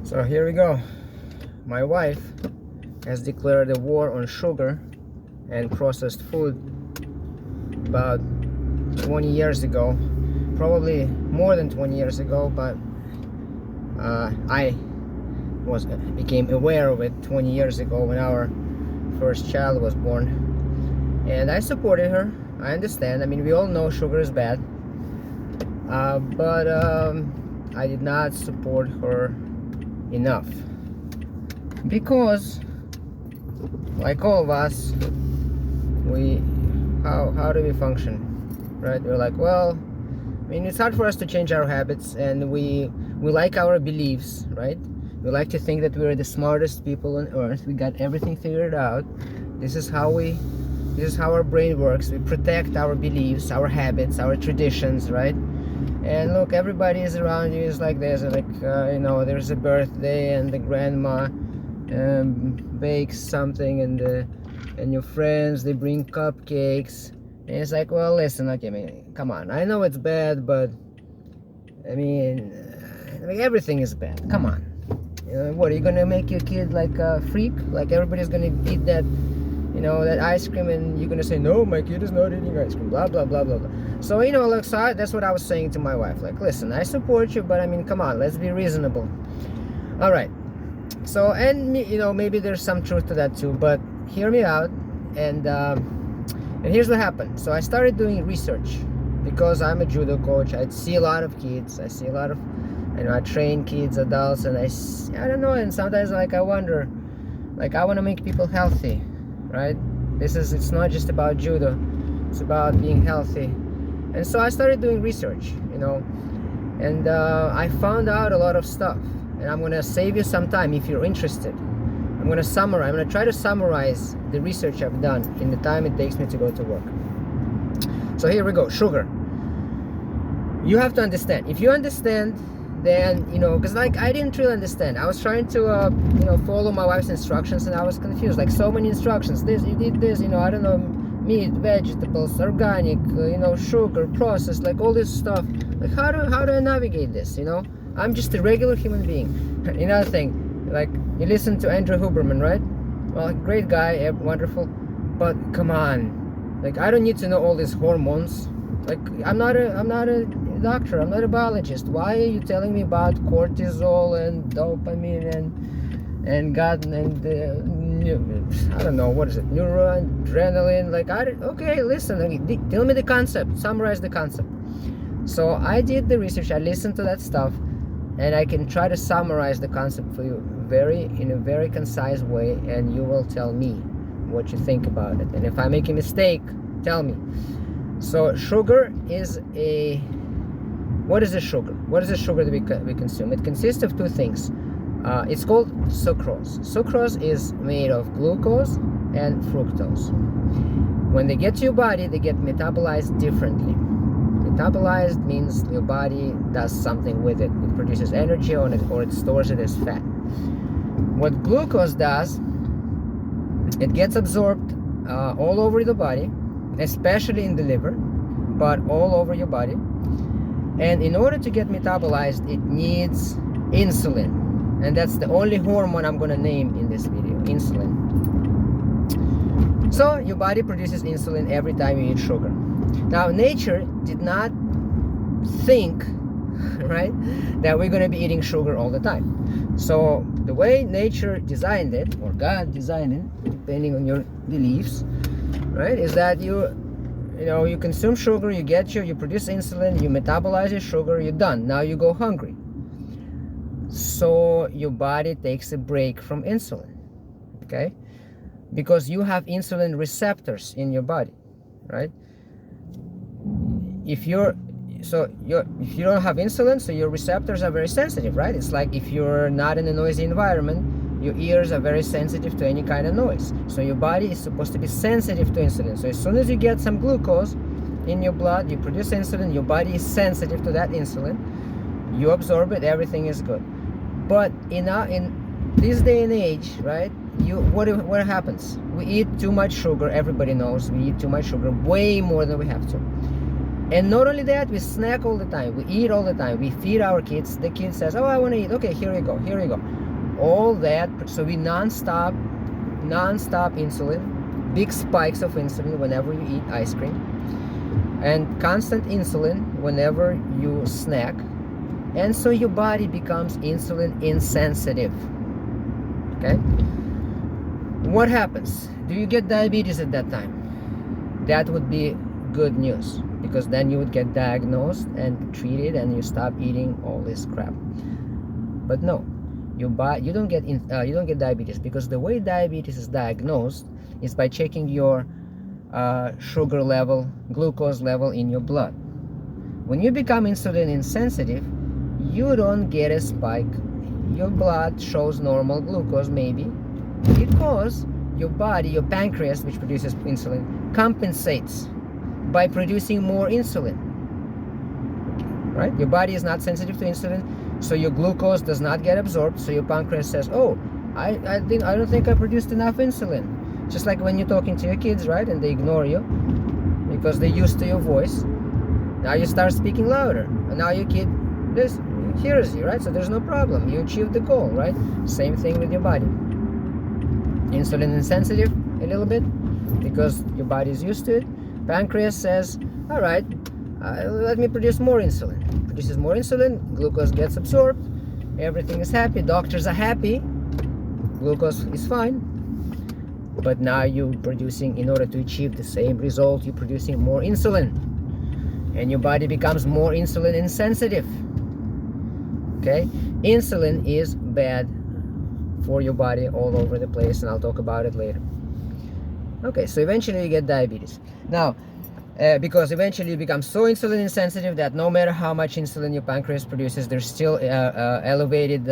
So here we go. My wife has declared a war on sugar and processed food about 20 years ago, probably more than 20 years ago, but I became aware of it 20 years ago when our first child was born, and I supported her. I understand. I mean, we all know sugar is bad, but I did not support her enough, because like all of us, how do we function, right? We're like, well, I mean, it's hard for us to change our habits, and we like our beliefs, right? We like to think that we're the smartest people on earth. We got everything figured out. This is how our brain works. We protect our beliefs, our habits, our traditions, right? And look, everybody is around you is like this, like there's a birthday and the grandma bakes something, and your friends, they bring cupcakes, and it's like, well, listen, okay, I mean, come on, I know it's bad, but I mean, everything is bad. Come on, what are you gonna make your kid like a freak? Like everybody's gonna eat that, that ice cream, and you're gonna say, no, my kid is not eating ice cream, blah blah blah blah blah. So that's what I was saying to my wife, like, listen, I support you, but I mean, come on, let's be reasonable. All right. So, and maybe there's some truth to that too, but hear me out. And here's what happened. So I started doing research because I'm a judo coach. I see a lot of kids. I see a lot of, I train kids, adults, and I don't know. And sometimes, like, I wonder, like, I want to make people healthy, right? It's not just about judo. It's about being healthy. And so I started doing research, and I found out a lot of stuff. And I'm going to save you some time if you're interested. I'm going to try to summarize the research I've done in the time it takes me to go to work. So here we go. Sugar. You have to understand. If you understand, then, because like I didn't really understand. I was trying to, follow my wife's instructions, and I was confused. Like, so many instructions. This, you did this, I don't know, meat, vegetables, organic, sugar, processed, like all this stuff. Like, how do I navigate this, I'm just a regular human being. Another thing, like, you listen to Andrew Huberman, right? Well, great guy, wonderful, but come on, like, I don't need to know all these hormones. Like, I'm not a doctor, I'm not a biologist. Why are you telling me about cortisol and dopamine and gut and I don't know, what is it, neuroadrenaline? Like, okay, listen, like, tell me the concept, summarize the concept. So I did the research, I listened to that stuff, and I can try to summarize the concept for you in a very concise way, and you will tell me what you think about it. And if I make a mistake, tell me. So sugar is what is a sugar? What is a sugar that we consume? It consists of two things. It's called sucrose. Sucrose is made of glucose and fructose. When they get to your body, they get metabolized differently. Metabolized means your body does something with it. It produces energy on it, or it stores it as fat. What glucose does, it gets absorbed all over the body, especially in the liver, but all over your body. And in order to get metabolized, it needs insulin. And that's the only hormone I'm going to name in this video, insulin. So your body produces insulin every time you eat sugar. Now, nature did not think, right, that we're going to be eating sugar all the time. So the way nature designed it, or God designed it, depending on your beliefs, right, is that you consume sugar, you produce insulin, you metabolize your sugar, you're done. Now you go hungry. So your body takes a break from insulin, okay? Because you have insulin receptors in your body, right? If you don't have insulin, so your receptors are very sensitive, right? It's like if you're not in a noisy environment, your ears are very sensitive to any kind of noise. So your body is supposed to be sensitive to insulin. So as soon as you get some glucose in your blood, you produce insulin, your body is sensitive to that insulin, you absorb it, everything is good. But in this day and age, right, what happens? We eat too much sugar. Everybody knows we eat too much sugar, way more than we have to. And not only that, we snack all the time, we eat all the time, we feed our kids. The kid says, oh, I want to eat. Okay, here you go. All that, so we non-stop insulin, big spikes of insulin whenever you eat ice cream, and constant insulin whenever you snack. And so your body becomes insulin insensitive. Okay? What happens? Do you get diabetes at that time? That would be good news, because then you would get diagnosed and treated and you stop eating all this crap. But no, you don't get diabetes, because the way diabetes is diagnosed is by checking your sugar level, glucose level in your blood. When you become insulin insensitive, you don't get a spike. Your blood shows normal glucose, maybe, because your body, your pancreas, which produces insulin, compensates by producing more insulin. Right? Your body is not sensitive to insulin, so your glucose does not get absorbed. So your pancreas says, "Oh, I don't think I produced enough insulin." Just like when you're talking to your kids, right, and they ignore you because they're used to your voice. Now you start speaking louder, and now your kid hears you, right? So there's no problem. You achieved the goal, right? Same thing with your body. Insulin insensitive a little bit because your body is used to it. Pancreas says, all right, let me produce more insulin. Produces more insulin, glucose gets absorbed, everything is happy, doctors are happy, glucose is fine. But now you're producing, in order to achieve the same result, you're producing more insulin. And your body becomes more insulin insensitive. Okay? Insulin is bad for your body all over the place, and I'll talk about it later. Okay, so eventually you get diabetes. Now, because eventually you become so insulin insensitive that no matter how much insulin your pancreas produces, there's still elevated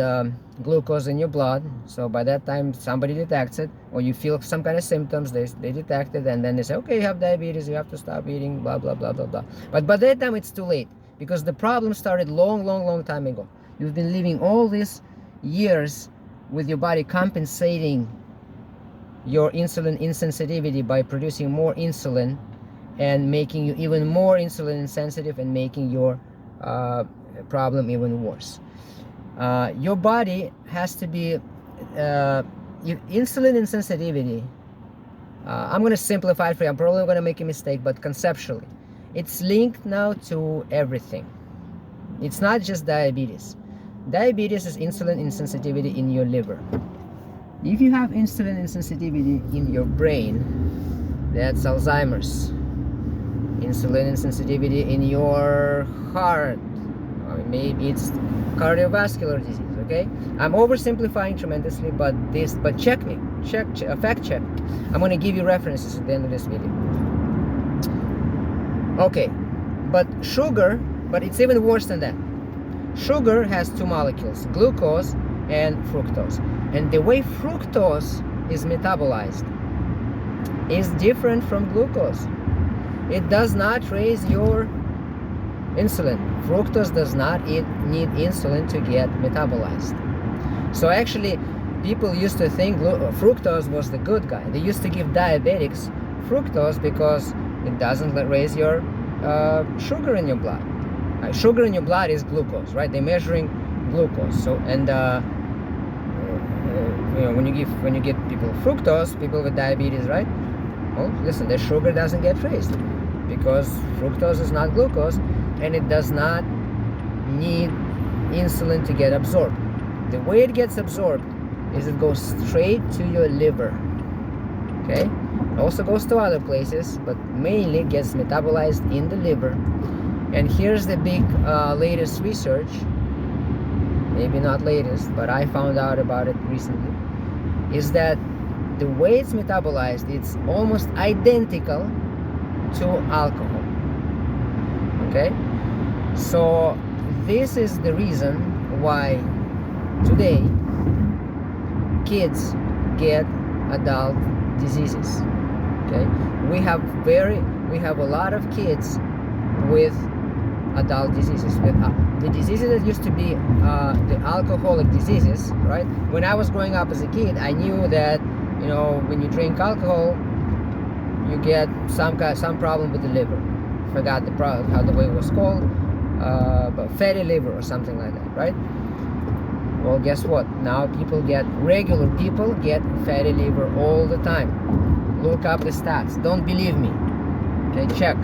glucose in your blood. So by that time somebody detects it, or you feel some kind of symptoms, they detect it, and then they say, okay, you have diabetes, you have to stop eating, blah blah blah blah blah. But by that time it's too late, because the problem started long time ago. You've been living all these years with your body compensating your insulin insensitivity by producing more insulin and making you even more insulin insensitive and making your problem even worse. Your body has to be insulin insensitivity. I'm going to simplify it for you. I'm probably going to make a mistake, but conceptually it's linked now to everything. It's not just diabetes. Diabetes is insulin insensitivity in your liver. If you have insulin insensitivity in your brain, that's Alzheimer's. Insulin insensitivity in your heart, maybe it's cardiovascular disease. Okay, I'm oversimplifying tremendously, but check me, fact check. I'm going to give you references at the end of this video. Okay, but it's even worse than that. Sugar has two molecules, glucose and fructose, and the way fructose is metabolized is different from glucose. It does not raise your insulin. Fructose does not need insulin to get metabolized. So actually, people used to think fructose was the good guy. They used to give diabetics fructose because it doesn't raise your sugar in your blood. Sugar in your blood is glucose, right? They're measuring glucose. So when you give people fructose, people with diabetes, right? Well, listen, the sugar doesn't get raised because fructose is not glucose, and it does not need insulin to get absorbed. The way it gets absorbed is it goes straight to your liver. Okay? It also goes to other places, but mainly gets metabolized in the liver. And here's the big latest research, maybe not latest, but I found out about it recently, is that the way it's metabolized, it's almost identical to alcohol. Okay? So this is the reason why today kids get adult diseases. Okay? We have a lot of kids with adult diseases. The diseases that used to be the alcoholic diseases, right? When I was growing up as a kid, I knew that, when you drink alcohol, you get some problem with the liver. forgot the product, how the way it was called, but fatty liver or something like that, right? Well, guess what? Now regular people get fatty liver all the time. Look up the stats. Don't believe me. Okay, check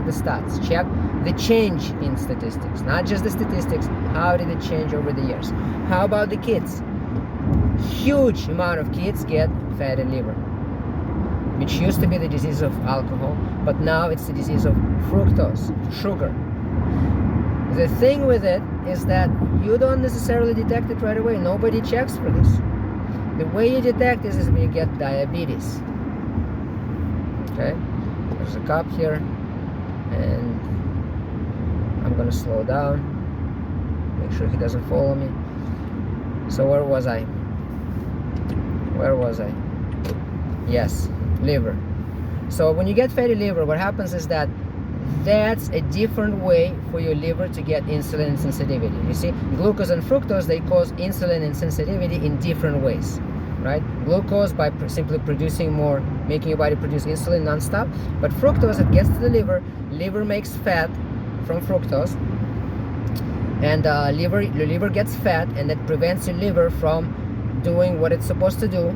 the stats. Check the change in statistics. Not just the statistics, how did it change over the years? How about the kids? Huge amount of kids get fatty liver, which used to be the disease of alcohol, but now it's the disease of fructose, sugar. The thing with it is that you don't necessarily detect it right away. Nobody checks for this. The way you detect this is when you get diabetes. Okay, there's a cup here, and I'm gonna slow down, make sure he doesn't follow me. So where was I? Yes, liver. So when you get fatty liver, what happens is that that's a different way for your liver to get insulin sensitivity. You see, glucose and fructose, they cause insulin insensitivity in different ways, right? Glucose by simply producing more, making your body produce insulin non-stop. But fructose, it gets to the liver makes fat from fructose, and your liver gets fat, and that prevents your liver from doing what it's supposed to do,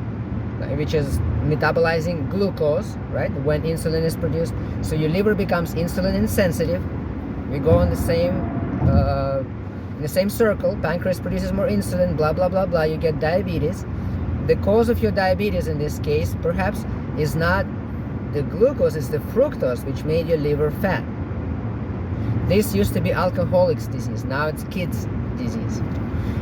which is metabolizing glucose, right, when insulin is produced. So your liver becomes insulin insensitive. We go in the same circle. Pancreas produces more insulin, blah blah blah blah. You get diabetes. The cause of your diabetes in this case perhaps is not the glucose, it's the fructose, which made your liver fat. This used to be alcoholics disease, now it's kids disease.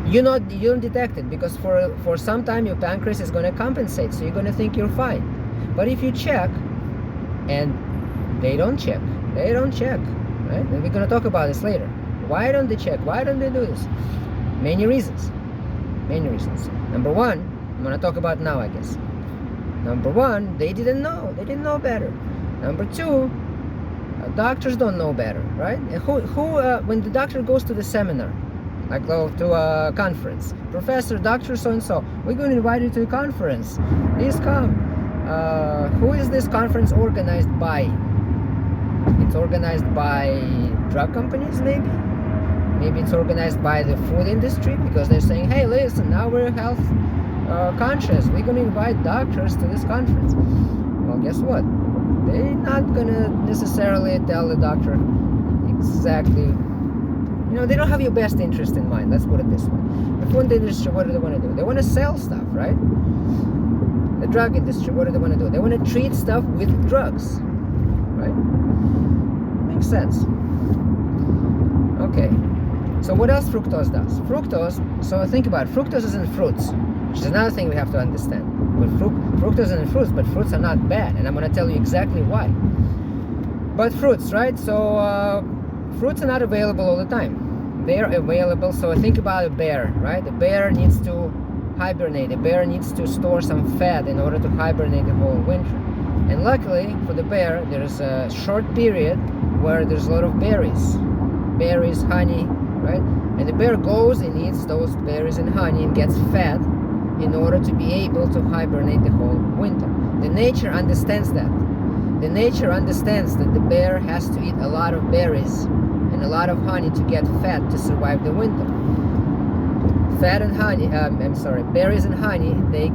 You don't detect it because for some time your pancreas is going to compensate, so you're going to think you're fine. But if you check, and they don't check, right? And we're going to talk about this later. Why don't they check? Why don't they do this? Many reasons. Number one, I'm going to talk about now, I guess. Number one, they didn't know better. Number two, doctors don't know better, right? When the doctor goes to the seminar, like go to a conference, professor, doctor so-and-so, we're going to invite you to a conference, please come. Who is this conference organized by? It's organized by drug companies, maybe it's organized by the food industry, because they're saying, hey, listen, now we're health conscious, we're going to invite doctors to this conference. Well, guess what? They're not going to necessarily tell the doctor exactly. They don't have your best interest in mind, let's put it this way. The food industry, what do they want to do? They want to sell stuff, right? The drug industry, what do they want to do? They want to treat stuff with drugs, right? Makes sense. Okay, so what else fructose does? So think about it. Fructose is in fruits, which is another thing we have to understand. But fructose is in fruits, but fruits are not bad, and I'm going to tell you exactly why. But fruits, right? So fruits are not available all the time. They're available, so think about a bear, right? The bear needs to hibernate. The bear needs to store some fat in order to hibernate the whole winter. And luckily for the bear, there's a short period where there's a lot of berries, honey, right? And the bear goes and eats those berries and honey and gets fat in order to be able to hibernate the whole winter. The nature understands that. The nature understands that the bear has to eat a lot of berries and a lot of honey to get fat to survive the winter. Berries and honey, they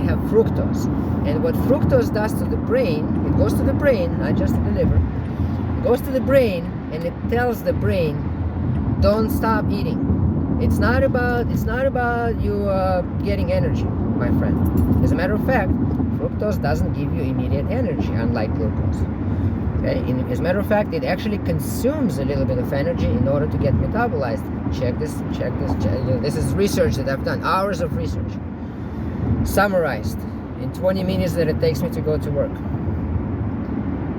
have fructose. And what fructose does to the brain, it goes to the brain, not just to the liver. It goes to the brain and it tells the brain, don't stop eating. It's not about you getting energy, my friend. As a matter of fact, fructose doesn't give you immediate energy, unlike glucose. Okay? As a matter of fact, it actually consumes a little bit of energy in order to get metabolized. Check this. This is research that I've done, hours of research, summarized in 20 minutes that it takes me to go to work.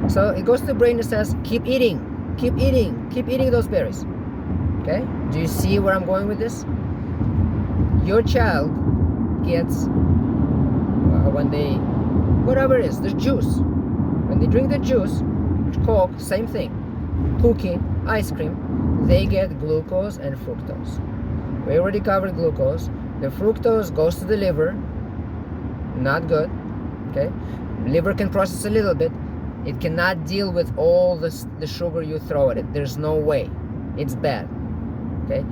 So it goes to the brain and says, keep eating those berries. Okay? Do you see where I'm going with this? Your child gets, whatever it is, the juice. When they drink the juice, Coke, same thing. Cookie, ice cream, they get glucose and fructose. We already covered glucose. The fructose goes to the liver. Not good. Okay? Liver can process a little bit. It cannot deal with all the sugar you throw at it. There's no way. It's bad. Okay?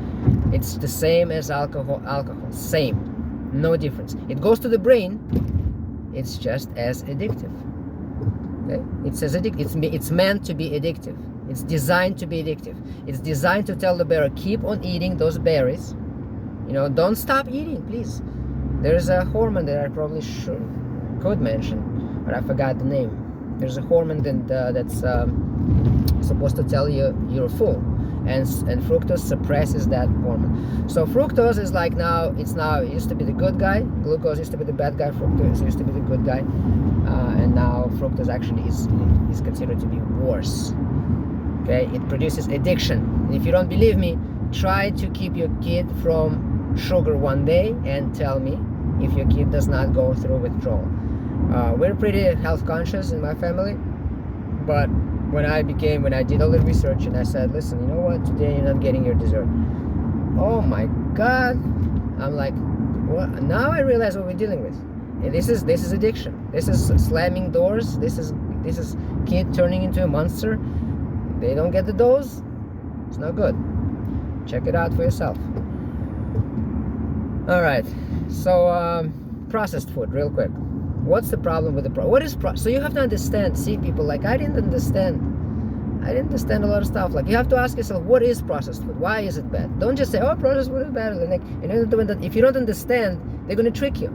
It's the same as alcohol. Same. No difference. It goes to the brain. It's just as addictive. Okay? It's as addictive. It's meant to be addictive. It's designed to be addictive. It's designed to tell the bear, keep on eating those berries. Don't stop eating, please. There's a hormone that I probably could mention, but I forgot the name. There's a hormone that's supposed to tell you you're full, and fructose suppresses that hormone. So fructose is like it used to be the good guy. Glucose used to be the bad guy. Fructose used to be the good guy, and now fructose actually is considered to be worse. Okay, it produces addiction. And if you don't believe me, try to keep your kid from sugar one day and tell me if your kid does not go through withdrawal. We're pretty health conscious in my family, but when I did all the research and I said, listen, you know what, today you're not getting your dessert. Oh my God. I'm like, what? Now I realize what we're dealing with. And this is addiction. This is slamming doors. This is kid turning into a monster. They don't get the dose. It's not good. Check it out for yourself. All right. So processed food, real quick. What's the problem with so you have to understand. See, people, like I didn't understand a lot of stuff. Like, you have to ask yourself, what is processed food? Why is it bad? Don't just say, oh, processed food is bad. If you don't understand, they're going to trick you.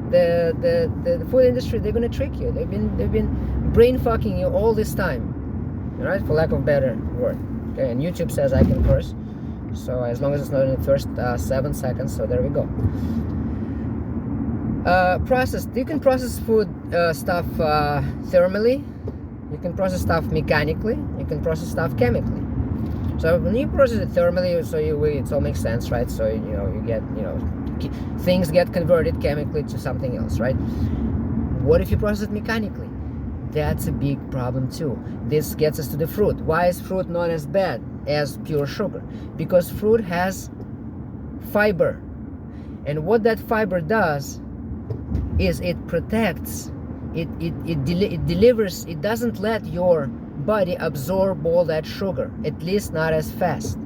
The food industry, they're going to trick you. They've been brain fucking you all this time, all right, for lack of a better word. Okay, and YouTube says I can curse, so as long as it's not in the first 7 seconds. So there we go. You can process food stuff thermally, you can process stuff mechanically, you can process stuff chemically. So when you process it thermally, it all makes sense, right? So you get things get converted chemically to something else, right? What if you process it mechanically? That's a big problem too. This gets us to the fruit. Why is fruit not as bad as pure sugar? Because fruit has fiber, and what that fiber does is it protects, it delivers, it doesn't let your body absorb all that sugar, at least not as fast.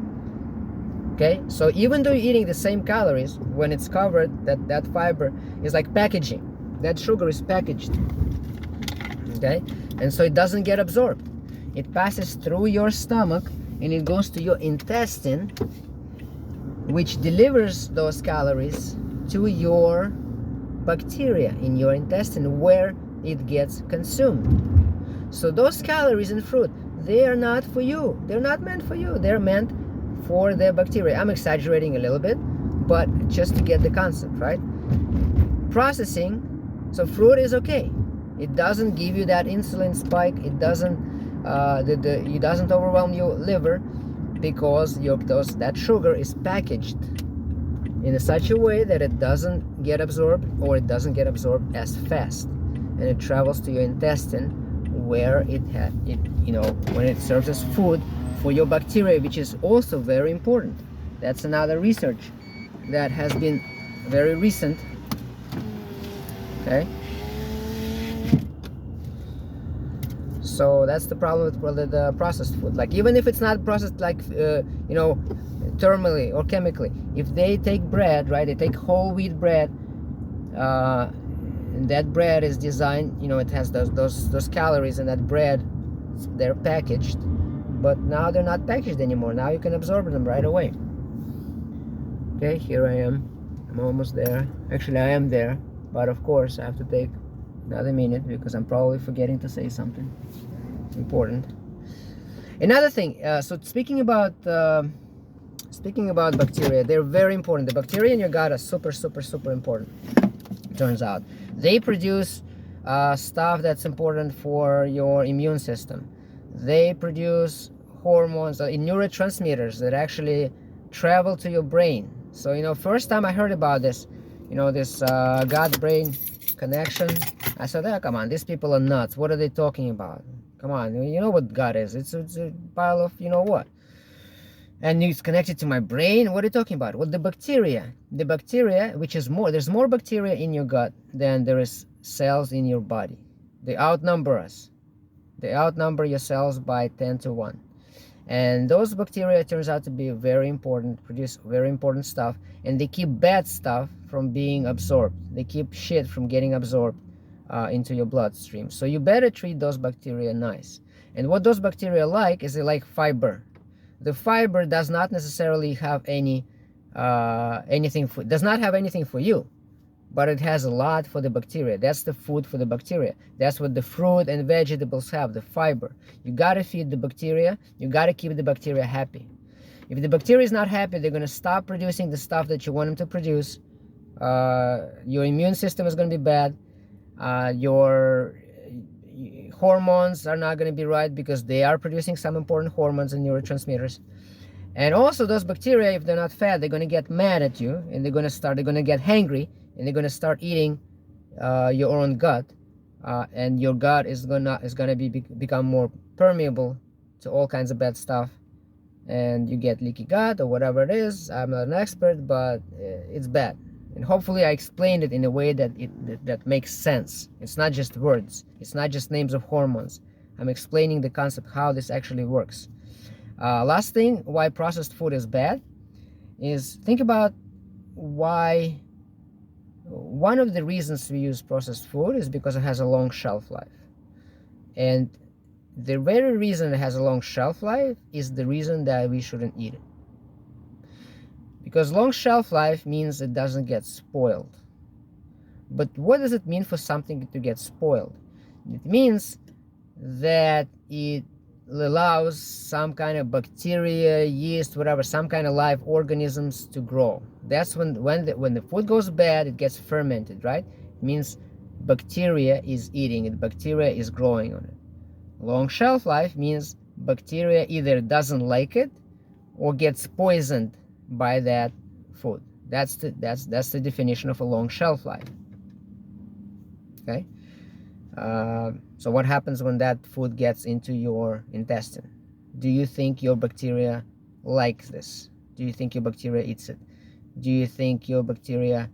Okay, so even though you're eating the same calories, when it's covered, that fiber is like packaging. That sugar is packaged. Okay, and so it doesn't get absorbed. It passes through your stomach and it goes to your intestine, which delivers those calories to your bacteria in your intestine, where it gets consumed. So those calories in fruit, they are not for you. They're not meant for you. They're meant for the bacteria. I'm exaggerating a little bit, but just to get the concept, right? Processing, so fruit is okay. It doesn't give you that insulin spike. It doesn't it doesn't overwhelm your liver, because that sugar is packaged in such a way that it doesn't get absorbed, or it doesn't get absorbed as fast, and it travels to your intestine, where when it serves as food for your bacteria, which is also very important. That's another research that has been very recent. Okay, so that's the problem with the processed food. Like, even if it's not processed, like thermally or chemically, if they take bread, right, they take whole wheat bread, and that bread is designed, it has those calories in that bread. They're packaged, but now they're not packaged anymore. Now you can absorb them right away. Okay, here I am. I'm almost there. Actually, I am there, but of course I have to take another minute because I'm probably forgetting to say something important. Another thing, so speaking about bacteria, they're very important. The bacteria in your gut are super, super, super important. Turns out they produce stuff that's important for your immune system. They produce hormones, neurotransmitters that actually travel to your brain. So first time I heard about this, this gut-brain connection, I said, oh, come on, these people are nuts. What are they talking about? Come on, you know what gut is? It's a pile of what. And it's connected to my brain. What are you talking about? Well, the bacteria, which is there's more bacteria in your gut than there is cells in your body. They outnumber us. They outnumber your cells by 10 to 1. And those bacteria turns out to be very important, produce very important stuff, and they keep bad stuff from being absorbed. They keep shit from getting absorbed into your bloodstream. So you better treat those bacteria nice. And what those bacteria like is they like fiber. The fiber does not necessarily have does not have anything for you, but it has a lot for the bacteria. That's the food for the bacteria. That's what the fruit and vegetables have, the fiber. You gotta feed the bacteria. You gotta keep the bacteria happy. If the bacteria is not happy, they're gonna stop producing the stuff that you want them to produce. Your immune system is gonna be bad. Your hormones are not going to be right because they are producing some important hormones and neurotransmitters. And also those bacteria, if they're not fed, they're going to get mad at you, and they're going to get hangry, and they're going to start eating your own gut, and your gut is going to become more permeable to all kinds of bad stuff, and you get leaky gut or whatever it is. I'm not an expert, but it's bad. And hopefully I explained it in a way that makes sense. It's not just words. It's not just names of hormones. I'm explaining the concept, how this actually works. Last thing, why processed food is bad, is think about why. One of the reasons we use processed food is because it has a long shelf life. And the very reason it has a long shelf life is the reason that we shouldn't eat it. Because long shelf life means it doesn't get spoiled. But what does it mean for something to get spoiled? It means that it allows some kind of bacteria, yeast, whatever, some kind of live organisms to grow. That's when the food goes bad, it gets fermented, right? It means bacteria is eating it, bacteria is growing on it. Long shelf life means bacteria either doesn't like it or gets poisoned by that food. That's the definition of a long shelf life. Okay. So what happens when that food gets into your intestine? Do you think your bacteria likes this? Do you think your bacteria eats it? Do you think your bacteria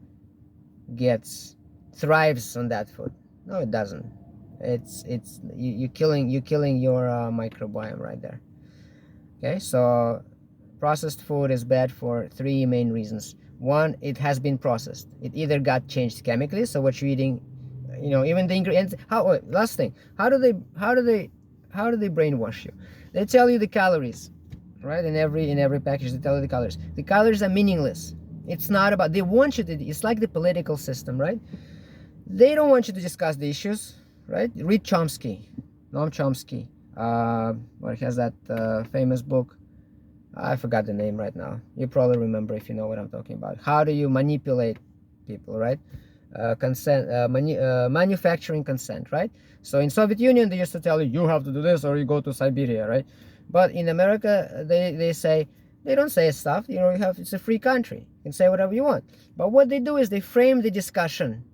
thrives on that food? No, it doesn't. You're killing your microbiome right there. Okay, so processed food is bad for 3 main reasons. One, it has been processed. It either got changed chemically, so what you're eating, even the ingredients. Last thing, how do they brainwash you? They tell you the calories, right? In every package, they tell you the calories. The calories are meaningless. It's not about. They want you to. It's like the political system, right? They don't want you to discuss the issues, right? Read Chomsky, Noam Chomsky. He has that famous book. I forgot the name right now. You probably remember if you know what I'm talking about. How do you manipulate people, right? Manufacturing consent, right? So in Soviet Union, they used to tell you, you have to do this or you go to Siberia, right? But in America, they don't say stuff. It's a free country. You can say whatever you want. But what they do is they frame the discussion.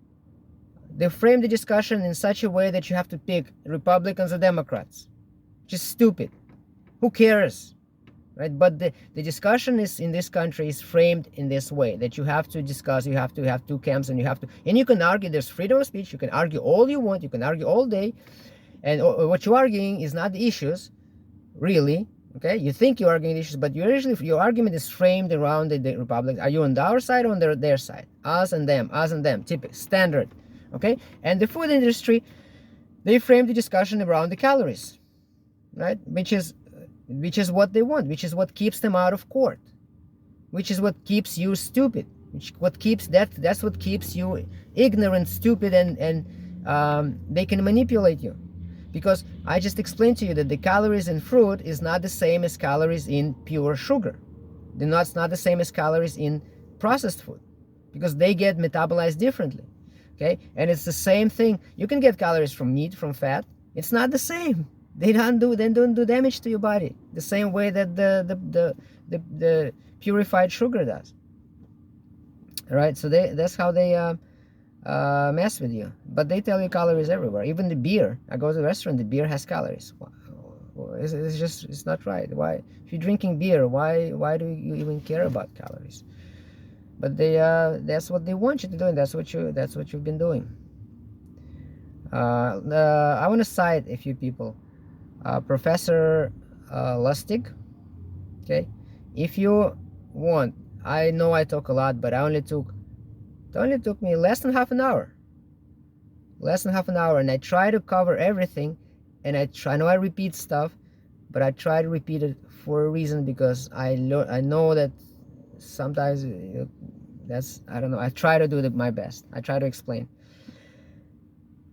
They frame the discussion in such a way that you have to pick Republicans or Democrats. Which is stupid. Who cares? Right? But the discussion in this country is framed in this way, that you have to discuss, you have to have 2 camps, and you can argue. There's freedom of speech. You can argue all you want. You can argue all day, and what you're arguing is not the issues, really. Okay, you think you're arguing the issues, but your argument is framed around the Republicans. Are you on our side or on their side? Us and them, typical, standard. Okay, and the food industry, they frame the discussion around the calories, right? Which is what they want, which is what keeps them out of court, which is what keeps you stupid, that's what keeps you ignorant, stupid, and they can manipulate you. Because I just explained to you that the calories in fruit is not the same as calories in pure sugar. It's not the same as calories in processed food, because they get metabolized differently. Okay, and it's the same thing. You can get calories from meat, from fat. It's not the same. They don't do damage to your body the same way that the purified sugar does. All right, so that's how they mess with you. But they tell you calories everywhere. Even the beer. I go to the restaurant. The beer has calories. It's not right. Why? If you're drinking beer, why do you even care about calories? But that's what they want you to do, and that's what you've been doing. I want to cite a few people. Professor Lustig. Okay, if you want, I know I talk a lot, but it only took me less than half an hour. And I try to cover everything, and I know I repeat stuff, but I try to repeat it for a reason, because I know that sometimes I don't know, I try to do my best. I try to explain.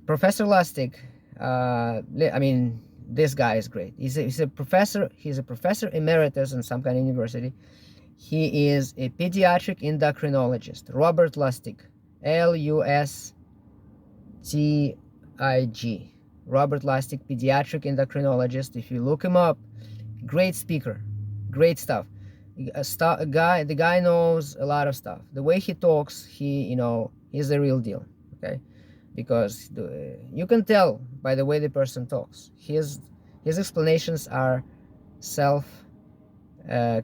Professor Lustig, I mean, this guy is great. He's a professor emeritus in some kind of university. He is a pediatric endocrinologist. Robert Lustig, Lustig. Robert Lustig, pediatric endocrinologist. If you look him up, great speaker, great stuff. The guy knows a lot of stuff. The way he talks, he's the real deal. Okay, because you can tell by the way the person talks. His explanations are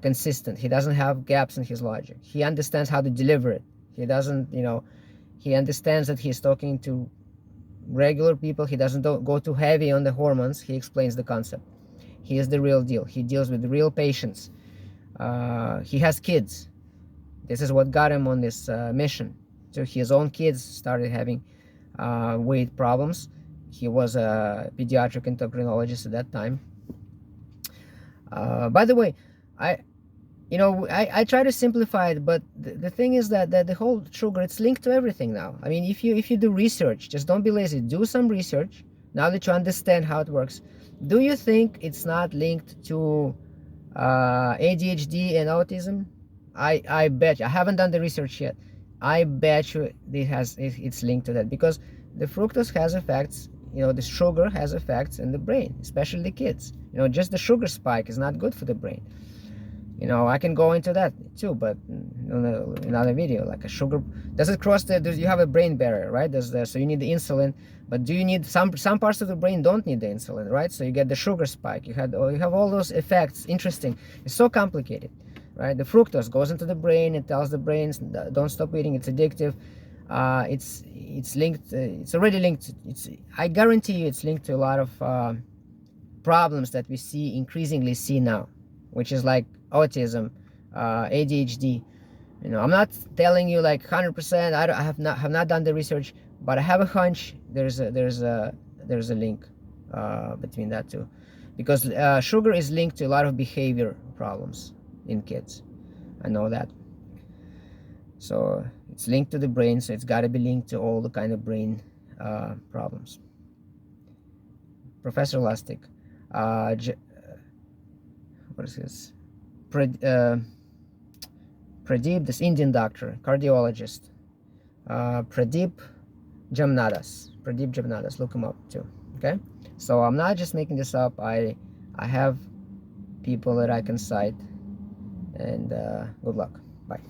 consistent. He doesn't have gaps in his logic. He understands how to deliver it. He doesn't, he understands that he's talking to regular people. He doesn't go too heavy on the hormones. He explains the concept. He is the real deal. He deals with real patients. He has kids. This is what got him on this mission. So his own kids started having weight problems. He was a pediatric endocrinologist at that time. By the way, I try to simplify it, but the thing is that the whole sugar, it's linked to everything now. I mean, if you do research, just don't be lazy. Do some research. Now that you understand how it works, do you think it's not linked to ADHD and autism? I bet you. I haven't done the research yet. I bet you it's linked to that, because the fructose has effects. The sugar has effects in the brain, especially the kids. Just the sugar spike is not good for the brain. I can go into that too, but in another video. Like a sugar, does it cross you have a brain barrier, right? So you need the insulin, but do you need some parts of the brain don't need the insulin, right? So you get the sugar spike. You have all those effects. Interesting. It's so complicated, right? The fructose goes into the brain. It tells the brain, don't stop eating. It's addictive. It's linked. It's already linked. I guarantee you, it's linked to a lot of problems that we increasingly see now, which is like autism, ADHD. I'm not telling you like 100%. I have not done the research, but I have a hunch there's a link between that two, because sugar is linked to a lot of behavior problems in kids. I know that. So it's linked to the brain, so it's got to be linked to all the kind of brain problems. Professor Lustig, what is this? Pradeep, this Indian doctor, cardiologist. Pradeep Jamnadas. Look him up too. Okay, so I'm not just making this up. I have people that I can cite, and good luck. Bye.